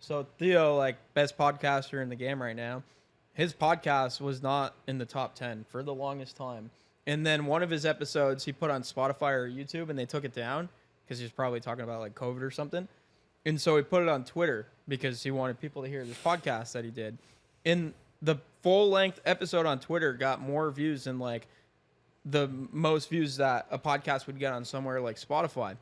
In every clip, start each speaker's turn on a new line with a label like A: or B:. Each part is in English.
A: So Theo, like best podcaster in the game right now, his podcast was not in the top 10 for the longest time. And then one of his episodes he put on Spotify or YouTube, and they took it down because he was probably talking about like COVID or something. And so he put it on Twitter because he wanted people to hear this podcast that he did. And the full length episode on Twitter got more views than like the most views that a podcast would get on somewhere like Spotify.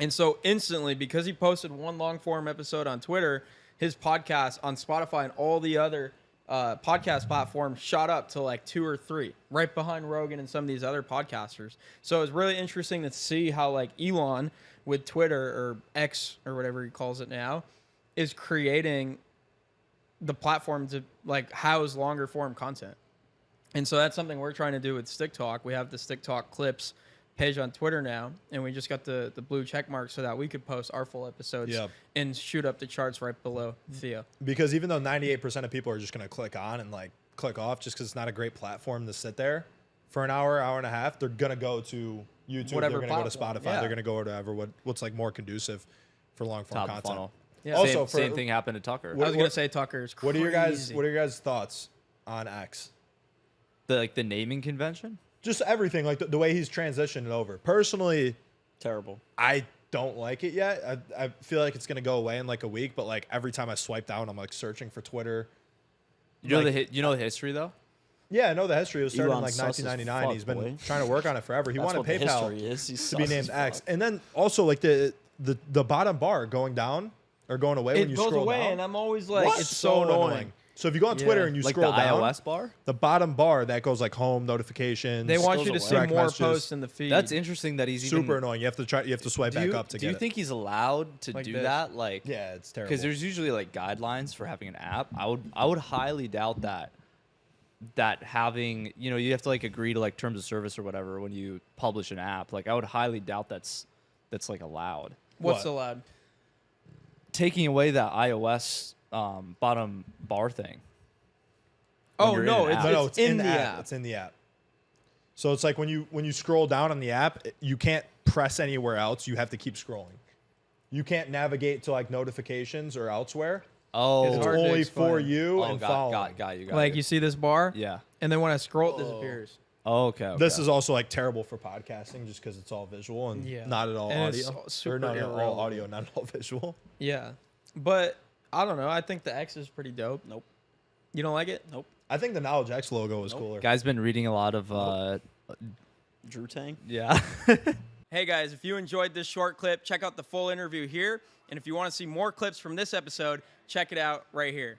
A: And so instantly, because he posted one long form episode on Twitter, his podcast on Spotify and all the other podcast platforms shot up to like 2 or 3, right behind Rogan and some of these other podcasters. So it was really interesting to see how like Elon with Twitter or X or whatever he calls it now is creating the platform to like house longer form content. And so that's something we're trying to do with sticktalk. We have the sticktalk clips page on Twitter now, and we just got the blue check mark so that we could post our full episodes and shoot up the charts right below Theo.
B: Because even though 98% of people are just going to click on and like click off just because it's not a great platform to sit there for an hour, hour and a half, they're going to go to YouTube,
A: Whatever
B: they're going to go to
A: platform.
B: Spotify, they're going to go whatever, what's like more conducive for long form
C: Top of
B: content.
C: funnel.
A: Yeah.
B: Also,
C: Same thing happened to Tucker.
A: I was going to say Tucker is crazy.
B: What are your guys' thoughts on X?
C: The naming convention?
B: Just everything, like the way he's transitioned over. Personally,
D: Terrible.
B: I don't like it yet. I feel like it's going to go away in like a week, but like every time I swipe down, I'm like searching for Twitter.
C: You know the history though?
B: Yeah, I know the history. It was started in
D: Elon's
B: like
D: sus as
B: 1999.
D: fuck,
B: He's been
D: boy.
B: trying to work on it forever. He
D: That's
B: wanted
D: what the
B: PayPal
D: history is. He's
B: to be
D: sus
B: named
D: as
B: X.
D: fuck.
B: And then also like the bottom bar going down or going away when
A: It
B: you
A: goes
B: scroll
A: away,
B: down.
A: and I'm always like,
B: What?
A: it's so annoying.
B: So if you go on Twitter and you
C: Like
B: scroll
C: the
B: down,
C: iOS bar?
B: the bottom bar that goes like home notifications.
A: They want
D: goes
A: you to
D: away.
A: see
B: Direct
A: more
B: messages.
A: posts in the feed.
C: That's interesting that he's
B: super
C: even.
B: annoying. You have to swipe
C: Do
B: back
C: you,
B: up to
C: do
B: get
C: you
B: it.
C: think he's allowed to
A: Like
C: do
A: this.
C: that? Like,
B: Yeah, it's terrible.
C: because there's usually like guidelines for having an app. I would highly doubt that having, you have to like agree to like terms of service or whatever when you publish an app. Like I would highly doubt that's like allowed.
A: What's
B: What?
A: allowed?
C: Taking away that iOS bottom bar thing.
A: Oh,
C: you're
A: no,
C: in an app.
B: No,
A: it's in the
B: app.
A: app.
B: It's in the app. So it's like when you scroll down on the app, you can't press anywhere else. You have to keep scrolling. You can't navigate to like notifications or elsewhere.
C: Oh,
B: It's
A: hard to
B: only
A: explain.
B: for you and following.
C: got you.
A: Like you see this bar,
C: Yeah.
A: and then when I scroll, it disappears.
C: Oh, okay.
B: This is also like terrible for podcasting just because it's all visual and
A: Yeah.
B: not at all
A: And it's
B: audio.
A: super
B: Or not at all
A: irrelevant.
B: audio, not at all visual.
A: Yeah, but I don't know. I think the X is pretty dope.
D: Nope.
A: You don't like it?
D: Nope.
B: I think the Knowledge X logo is
D: Nope.
B: cooler.
C: Guy's been reading a lot of.
D: Drew Tang.
C: Yeah.
A: Hey guys, if you enjoyed this short clip, check out the full interview here. And if you want to see more clips from this episode, check it out right here.